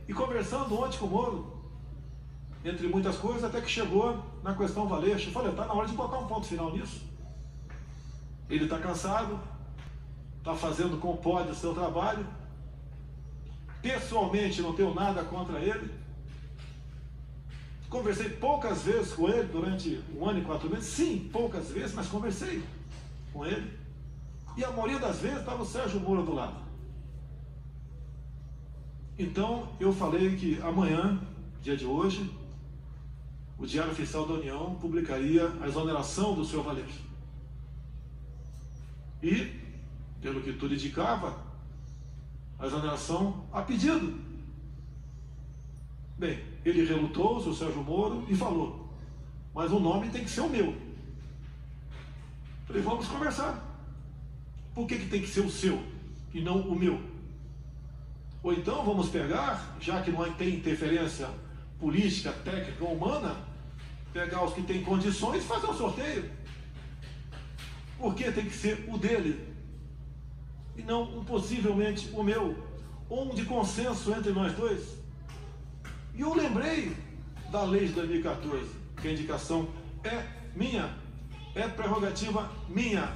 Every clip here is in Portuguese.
E conversando ontem com o Moro, entre muitas coisas, até que chegou na questão Valeixo. Eu falei, está na hora de botar um ponto final nisso. Ele está cansado, está fazendo como pode o seu trabalho. Pessoalmente não tenho nada contra ele. Conversei poucas vezes com ele durante 1 ano e 4 meses. Sim, poucas vezes, mas conversei com ele. E a maioria das vezes estava o Sérgio Moro do lado. Então eu falei que amanhã, dia de hoje, o Diário Oficial da União publicaria a exoneração do senhor Valeixo. E, pelo que tudo indicava, a exoneração a pedido. Bem, ele relutou, o senhor Sérgio Moro, e falou, mas o nome tem que ser o meu. Falei, vamos conversar. Por que tem que ser o seu e não o meu? Ou então vamos pegar, já que não tem interferência política, técnica ou humana, pegar os que têm condições e fazer um sorteio. Por que tem que ser o dele e não possivelmente o meu, ou um de consenso entre nós dois? E eu lembrei da lei de 2014, que a indicação é minha, é prerrogativa minha.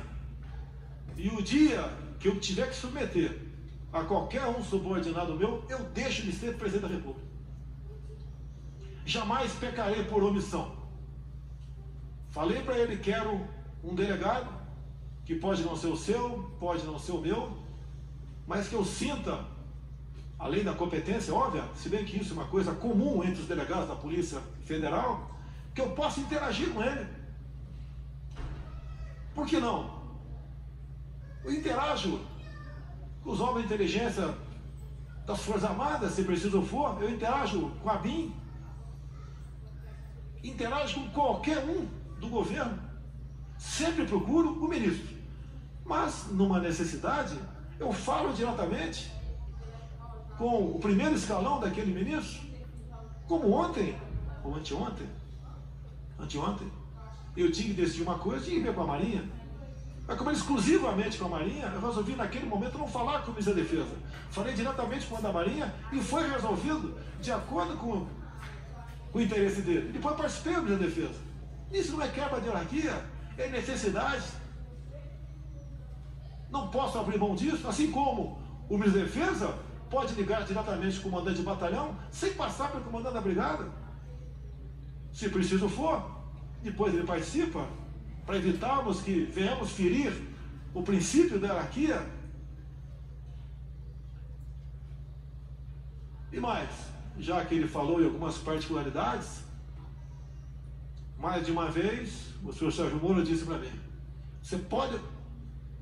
E o dia que eu tiver que submeter a qualquer um subordinado meu, eu deixo de ser presidente da República. Jamais pecarei por omissão. Falei para ele, quero um delegado, que pode não ser o seu, pode não ser o meu, mas que eu sinta, além da competência óbvia, se bem que isso é uma coisa comum entre os delegados da Polícia Federal, que eu possa interagir com ele. Por que não? Eu interajo com os homens de inteligência das Forças Armadas, se preciso for, eu interajo com a BIM, interajo com qualquer um do governo, sempre procuro o ministro, mas numa necessidade eu falo diretamente com o primeiro escalão daquele ministro, como ontem, ou anteontem, eu tinha que decidir uma coisa, tinha que ver com a Marinha. Mas como exclusivamente com a Marinha, eu resolvi naquele momento não falar com o ministro da Defesa. Falei diretamente com o da Marinha e foi resolvido de acordo com o interesse dele. Depois participei do ministro da Defesa. Isso não é quebra de hierarquia, é necessidade. Não posso abrir mão disso, assim como o ministro da Defesa pode ligar diretamente com o comandante de batalhão sem passar pelo comandante da brigada. Se preciso for, depois ele participa, para evitarmos que venhamos ferir o princípio da hierarquia. E mais, já que ele falou em algumas particularidades, mais de uma vez, o senhor Sérgio Moro disse para mim,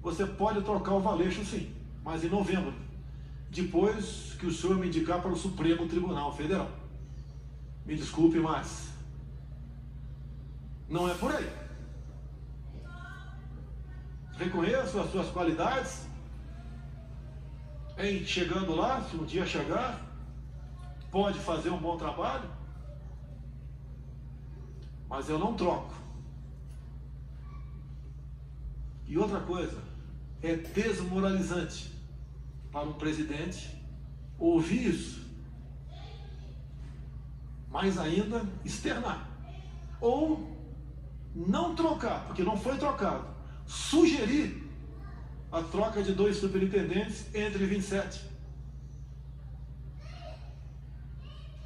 você pode trocar o Valeixo sim, mas em novembro, depois que o senhor me indicar para o Supremo Tribunal Federal. Me desculpe, mas não é por aí. Reconheço as suas qualidades em chegando lá, se um dia chegar, pode fazer um bom trabalho, mas eu não troco. E outra coisa, é desmoralizante para um presidente ouvir isso, mais ainda externar, ou não trocar, porque não foi trocado, sugerir a troca de 2 superintendentes entre 27.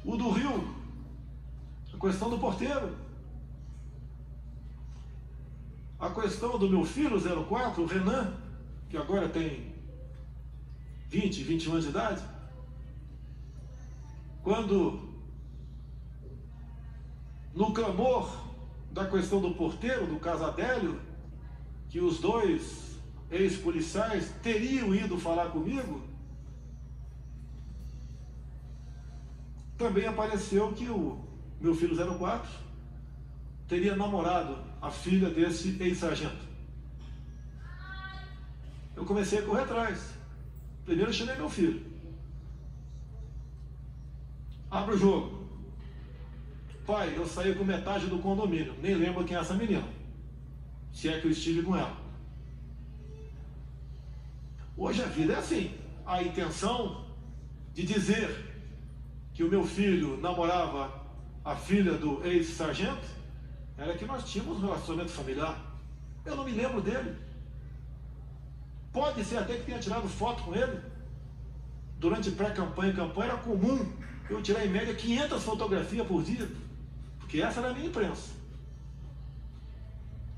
O do Rio, a questão do porteiro, a questão do meu filho 04, o Renan, que agora tem 20, 21 anos de idade, quando no clamor da questão do porteiro, do caso Adélio, que os 2 ex-policiais teriam ido falar comigo, também apareceu que o meu filho 04 teria namorado a filha desse ex-sargento. Eu comecei a correr atrás. Primeiro eu chamei meu filho. Abre o jogo. Pai, eu saí com metade do condomínio, nem lembro quem é essa menina, se é que eu estive com ela. Hoje a vida é assim, a intenção de dizer que o meu filho namorava a filha do ex-sargento, era que nós tínhamos um relacionamento familiar. Eu não me lembro dele. Pode ser até que tenha tirado foto com ele. Durante pré-campanha e campanha era comum eu tirar em média 500 fotografias por dia, porque essa era a minha imprensa.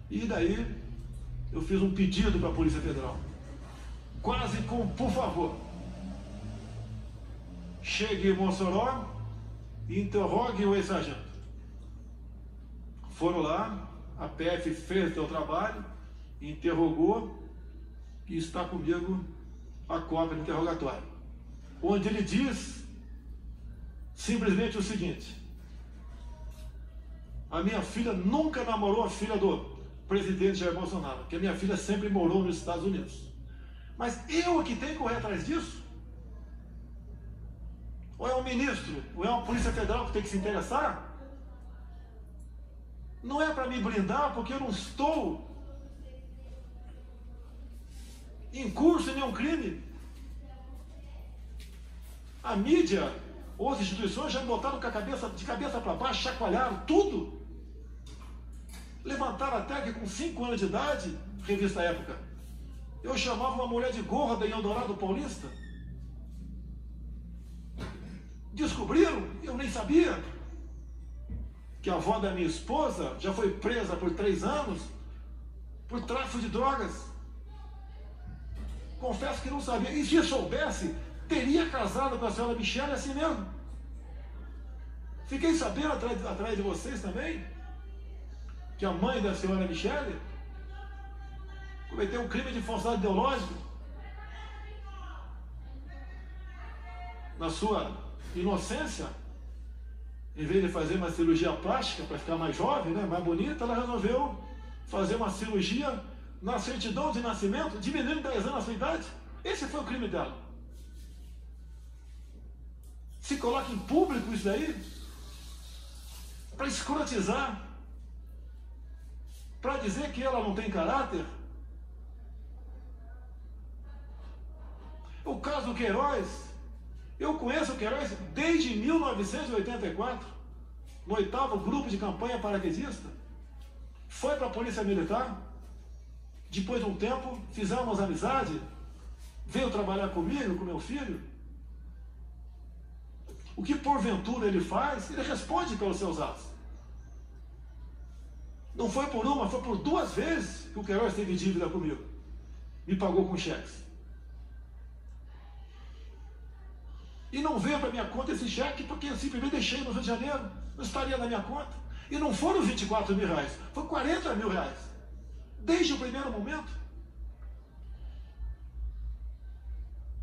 E daí eu fiz um pedido para a Polícia Federal, quase com por favor, chegue em Mossoró e interrogue o ex-sargento. Foram lá, a PF fez o seu trabalho, interrogou, e está comigo a cópia do interrogatório, onde ele diz simplesmente o seguinte: a minha filha nunca namorou a filha do presidente Jair Bolsonaro, porque a minha filha sempre morou nos Estados Unidos. Mas eu é que tenho que correr atrás disso? Ou é um ministro, ou é uma Polícia Federal que tem que se interessar? Não é para me blindar, porque eu não estou em curso em nenhum crime. A mídia ou as instituições já me botaram de cabeça para baixo, chacoalharam tudo. Levantaram até que com 5 anos de idade, revista Época, eu chamava uma mulher de gorda em Eldorado Paulista. Descobriram, eu nem sabia, que a avó da minha esposa já foi presa por 3 anos por tráfico de drogas. Confesso que não sabia. E se eu soubesse, teria casado com a senhora Michele assim mesmo. Fiquei sabendo atrás de vocês também que a mãe da senhora Michele cometeu um crime de falsidade ideológica na sua inocência. Em vez de fazer uma cirurgia plástica para ficar mais jovem, né, mais bonita, ela resolveu fazer uma cirurgia na certidão de nascimento, diminuindo 10 anos a sua idade. Esse foi o crime dela. Se coloca em público isso daí para escrotizar, para dizer que ela não tem caráter. O caso do Queiroz, eu conheço o Queiroz desde 1984, no 8º grupo de campanha paraquedista. Foi para a Polícia Militar. Depois de um tempo, fizemos amizade, veio trabalhar comigo, com meu filho. O que porventura ele faz, ele responde pelos seus atos. Não foi por uma, foi por 2 vezes que o Queiroz teve dívida comigo. Me pagou com cheques. E não veio para minha conta esse cheque porque eu simplesmente deixei no Rio de Janeiro. Não estaria na minha conta. E não foram 24 mil reais, foi 40 mil reais. Desde o primeiro momento.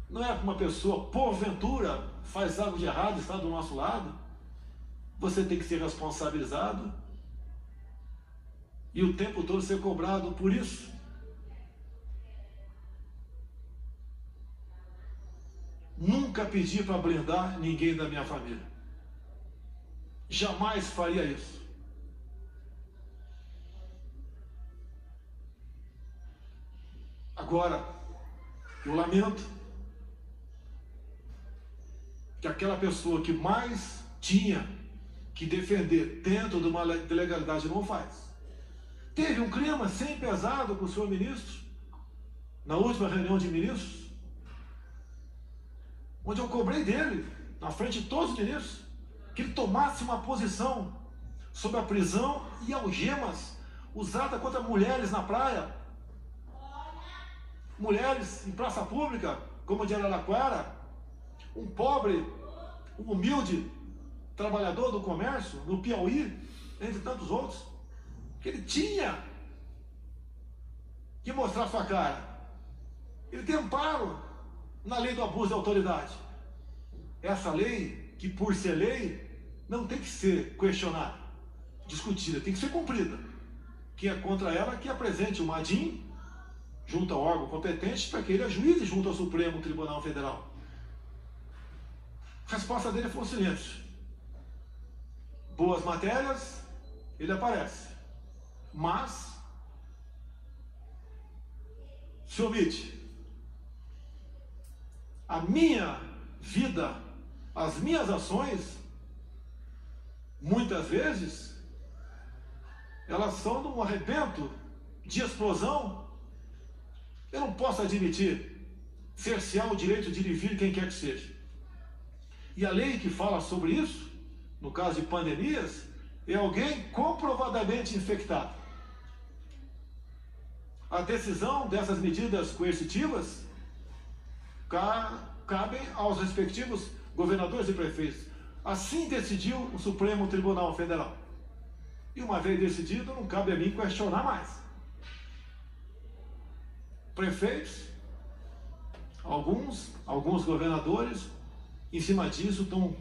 Não é que uma pessoa, porventura, faz algo de errado e está do nosso lado. Você tem que ser responsabilizado e o tempo todo ser cobrado por isso. Nunca pedi para blindar ninguém da minha família. Jamais faria isso. Agora, eu lamento que aquela pessoa que mais tinha que defender dentro de uma legalidade não faz. Teve um clima sem pesado com o senhor ministro, na última reunião de ministros, onde eu cobrei dele, na frente de todos os ministros, que ele tomasse uma posição sobre a prisão e algemas usada contra mulheres na praia, mulheres em praça pública, como de Araraquara, um pobre, um humilde trabalhador do comércio, no Piauí, entre tantos outros, que ele tinha que mostrar sua cara. Ele tem amparo na lei do abuso de autoridade. Essa lei, que por ser lei, não tem que ser questionada, discutida, tem que ser cumprida. Quem é contra ela, que apresente o MADIM junto ao órgão competente para que ele ajuize junto ao Supremo Tribunal Federal. A resposta dele foi o seguinte: boas matérias, ele aparece, mas se omite. A minha vida As minhas ações, muitas vezes, elas são de um arrebento, de explosão. Eu não posso admitir cercear o direito de ir e vir quem quer que seja. E a lei que fala sobre isso, no caso de pandemias, é alguém comprovadamente infectado. A decisão dessas medidas coercitivas cabem aos respectivos governadores e prefeitos. Assim decidiu o Supremo Tribunal Federal. E uma vez decidido, não cabe a mim questionar mais. Prefeitos, alguns governadores, em cima disso, estão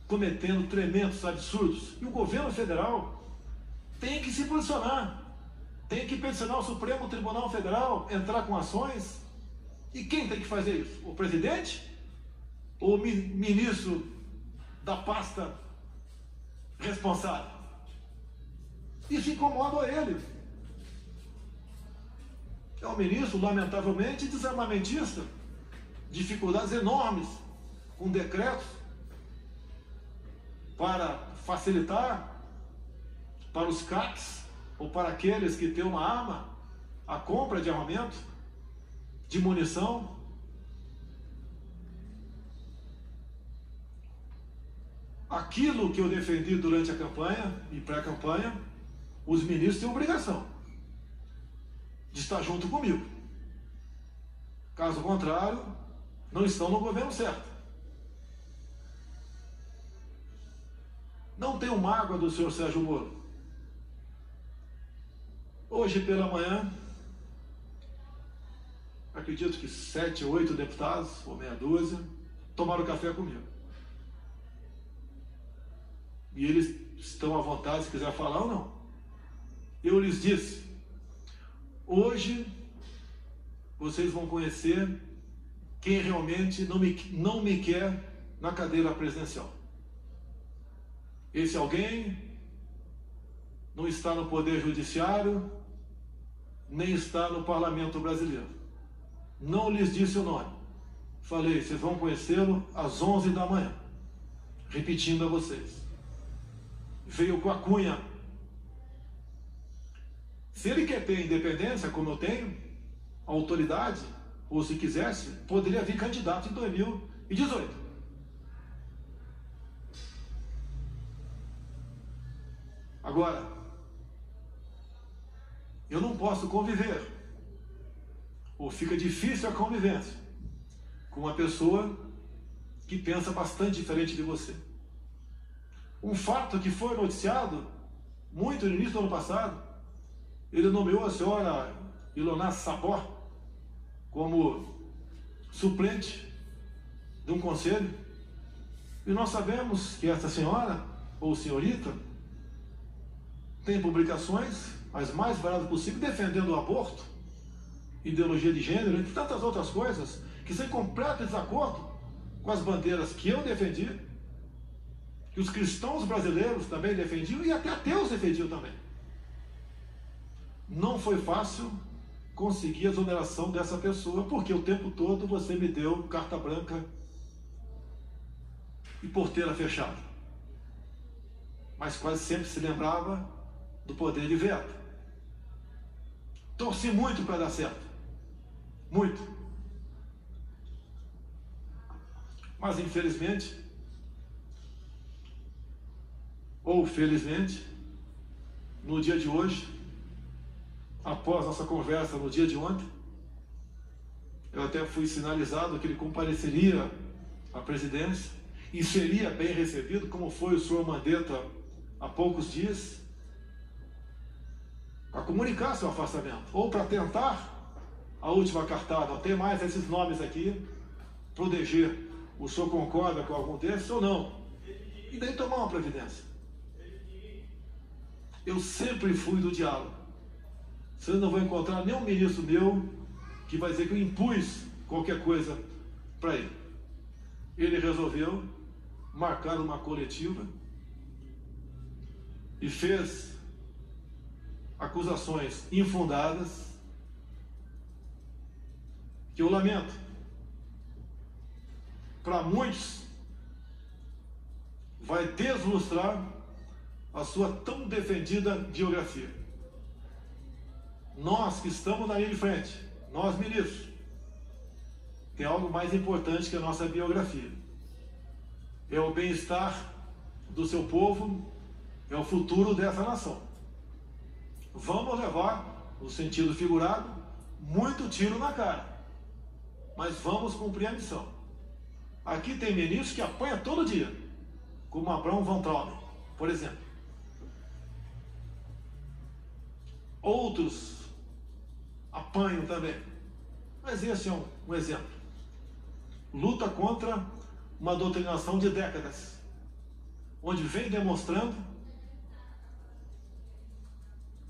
cometendo tremendos absurdos. E o governo federal tem que se posicionar, tem que peticionar o Supremo Tribunal Federal, entrar com ações. E quem tem que fazer isso? O presidente? Ou o ministro da pasta responsável? Isso incomoda ele. É um ministro, lamentavelmente, desarmamentista, dificuldades enormes com decretos para facilitar para os CACs ou para aqueles que têm uma arma a compra de armamento, de munição. Aquilo que eu defendi durante a campanha e pré-campanha, os ministros têm obrigação de estar junto comigo. Caso contrário, não estão no governo certo. Não tenho mágoa do senhor Sérgio Moro. Hoje pela manhã, acredito que 7 ou 8 deputados, ou meia dúzia, tomaram café comigo. E eles estão à vontade se quiser falar ou não. Eu lhes disse: hoje vocês vão conhecer quem realmente não me quer na cadeira presidencial. Esse alguém não está no Poder Judiciário, nem está no Parlamento Brasileiro. Não lhes disse o nome. Falei, vocês vão conhecê-lo às 11 da manhã. Repetindo a vocês. Veio com a cunha. Se ele quer ter independência, como eu tenho, autoridade, ou se quisesse, poderia vir candidato em 2018. Agora, eu não posso conviver, ou fica difícil a convivência, com uma pessoa que pensa bastante diferente de você. Um fato que foi noticiado muito no início do ano passado, ele nomeou a senhora Ilona Sabor como suplente de um conselho, e nós sabemos que essa senhora, ou senhorita, tem publicações as mais variadas possível defendendo o aborto, ideologia de gênero, entre tantas outras coisas, que são em completo desacordo com as bandeiras que eu defendi, que os cristãos brasileiros também defendiam e até ateus defendiam também. Não foi fácil conseguir a exoneração dessa pessoa, porque o tempo todo você me deu carta branca e porteira fechada. Mas quase sempre se lembrava do poder de veto. Torci muito para dar certo. Muito. Mas infelizmente, ou felizmente, no dia de hoje, após nossa conversa no dia de ontem, eu até fui sinalizado que ele compareceria à presidência e seria bem recebido, como foi o senhor Mandetta há poucos dias, para comunicar seu afastamento, ou para tentar a última cartada. Não tem mais esses nomes aqui, proteger. O senhor concorda com algum desses ou não? E daí tomar uma providência. Eu sempre fui do diálogo. Vocês não vão encontrar nenhum ministro meu que vai dizer que eu impus qualquer coisa para ele. Ele resolveu marcar uma coletiva e fez acusações infundadas, que eu lamento. para muitos, vai deslustrar a sua tão defendida biografia. Nós que estamos na linha de frente, nós ministros, tem algo mais importante que a nossa biografia. É o bem-estar do seu povo, é o futuro dessa nação. Vamos levar, no sentido figurado, muito tiro na cara, mas vamos cumprir a missão. Aqui tem ministros que apanham todo dia, como Abraham Van Trauben, por exemplo. Outros apanham também, mas esse é um exemplo. Luta contra uma doutrinação de décadas, onde vem demonstrando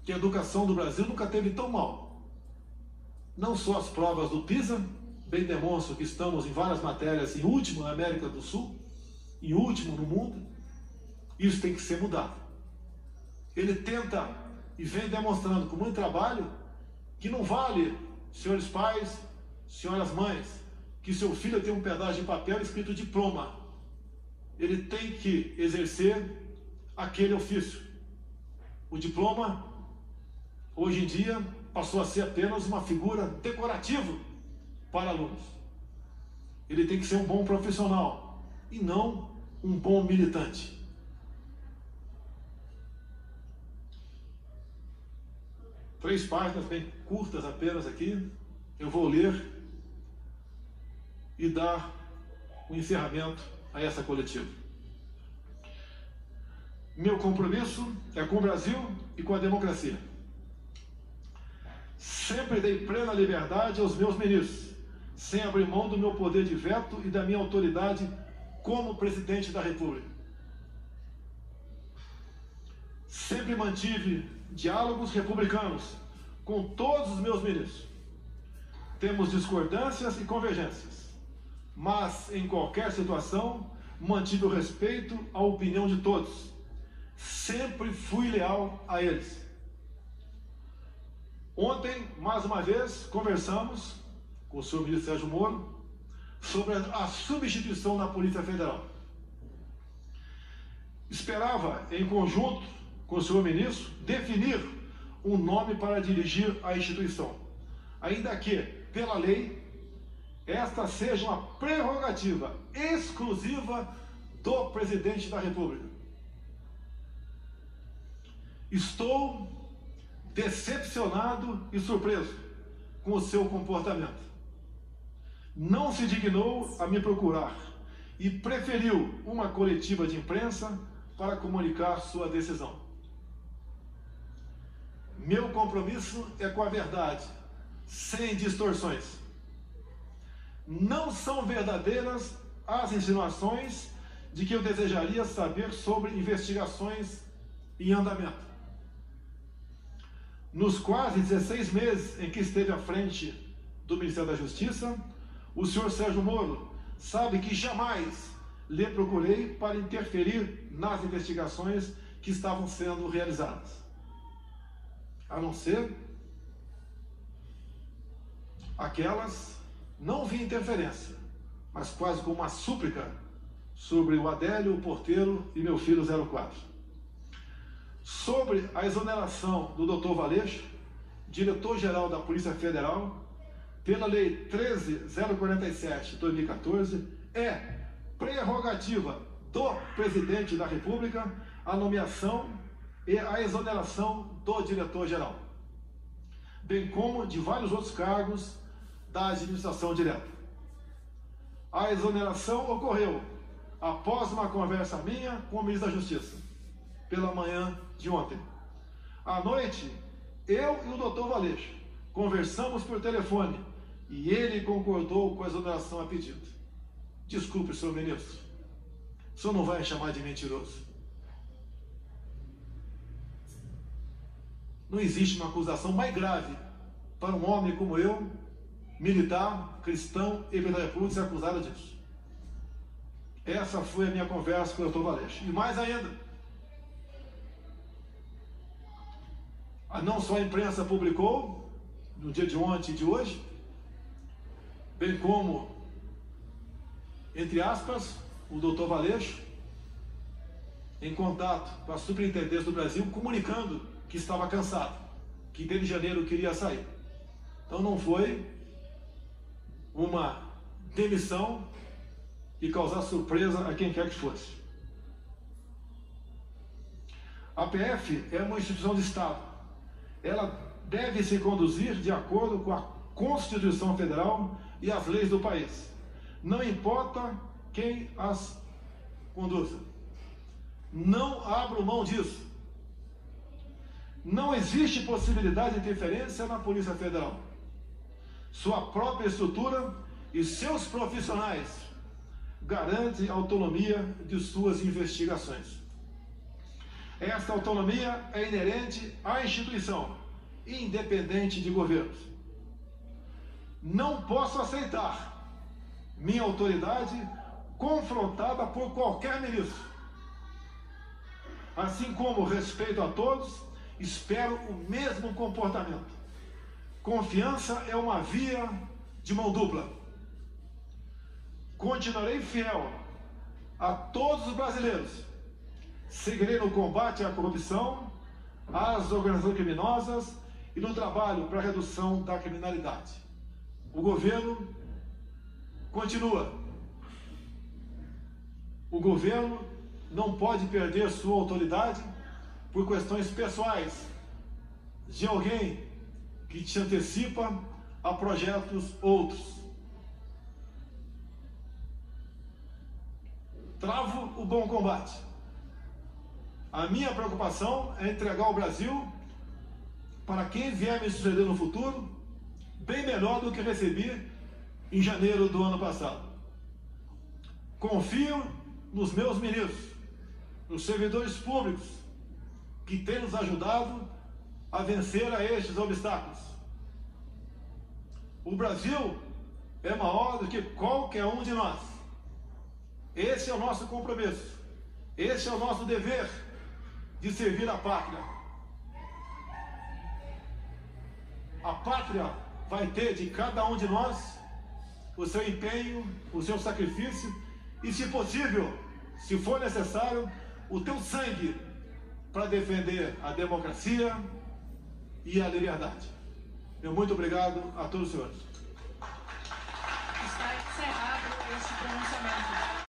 que a educação do Brasil nunca teve tão mal. Não só as provas do PISA, bem demonstram que estamos em várias matérias em último na América do Sul, em último no mundo. Isso tem que ser mudado. Ele tenta e vem demonstrando com muito trabalho que não vale, senhores pais, senhoras mães, que seu filho tem um pedaço de papel escrito diploma. Ele tem que exercer aquele ofício. O diploma, hoje em dia, passou a ser apenas uma figura decorativa para alunos. Ele tem que ser um bom profissional e não um bom militante. Três páginas bem curtas apenas aqui. Eu vou ler e dar um encerramento a essa coletiva. Meu compromisso é com o Brasil e com a democracia. Sempre dei plena liberdade aos meus ministros, sem abrir mão do meu poder de veto e da minha autoridade como presidente da República. Sempre mantive diálogos republicanos com todos os meus ministros. Temos discordâncias e convergências, mas em qualquer situação mantive o respeito à opinião de todos. Sempre fui leal a eles. Ontem, mais uma vez, conversamos com o senhor ministro Sérgio Moro sobre a substituição da Polícia Federal. Esperava, em conjunto com o senhor ministro, definir um nome para dirigir a instituição, ainda que, pela lei, esta seja uma prerrogativa exclusiva do presidente da República. Estou decepcionado e surpreso com o seu comportamento. Não se dignou a me procurar e preferiu uma coletiva de imprensa para comunicar sua decisão. Meu compromisso é com a verdade, sem distorções. Não são verdadeiras as insinuações de que eu desejaria saber sobre investigações em andamento. Nos quase 16 meses em que esteve à frente do Ministério da Justiça, o senhor Sérgio Moro sabe que jamais lhe procurei para interferir nas investigações que estavam sendo realizadas. A não ser aquelas, não vi interferência, mas quase como uma súplica sobre o Adélio, o Porteiro e meu filho 04. Sobre a exoneração do Dr. Valeixo, diretor-geral da Polícia Federal, pela Lei 13.047 de 2014, é prerrogativa do Presidente da República a nomeação e a exoneração do diretor-geral, bem como de vários outros cargos da administração direta. A exoneração ocorreu após uma conversa minha com o ministro da Justiça, pela manhã de ontem. À noite, eu e o doutor Valeixo conversamos por telefone e ele concordou com a exoneração a pedido. Desculpe, senhor ministro, o senhor não vai me chamar de mentiroso. Não existe uma acusação mais grave para um homem como eu, militar, cristão e da República, ser acusado disso. Essa foi a minha conversa com o doutor Valeixo. E mais ainda, não só a imprensa publicou, no dia de ontem e de hoje, bem como entre aspas, o doutor Valeixo, em contato com a Superintendência do Brasil, comunicando que estava cansado, que desde janeiro queria sair. Então não foi uma demissão e causar surpresa a quem quer que fosse. A PF é uma instituição de Estado. Ela deve se conduzir de acordo com a Constituição Federal e as leis do país. Não importa quem as conduza. Não abro mão disso. Não existe possibilidade de interferência na Polícia Federal. Sua própria estrutura e seus profissionais garantem a autonomia de suas investigações. Esta autonomia é inerente à instituição, independente de governos. Não posso aceitar minha autoridade confrontada por qualquer ministro. Assim como respeito a todos, espero o mesmo comportamento. Confiança é uma via de mão dupla. Continuarei fiel a todos os brasileiros. Seguirei no combate à corrupção, às organizações criminosas e no trabalho para a redução da criminalidade. O governo continua. O governo não pode perder sua autoridade por questões pessoais de alguém que te antecipa a projetos outros. Travo o bom combate. A minha preocupação é entregar o Brasil para quem vier me suceder no futuro bem melhor do que recebi em janeiro do ano passado. Confio nos meus ministros, nos servidores públicos que têm nos ajudado a vencer a estes obstáculos. O Brasil é maior do que qualquer um de nós. Esse é o nosso compromisso. Esse é o nosso dever de servir a pátria. A pátria vai ter de cada um de nós o seu empenho, o seu sacrifício e, se possível, se for necessário, o teu sangue para defender a democracia e a liberdade. Meu muito obrigado a todos os senhores.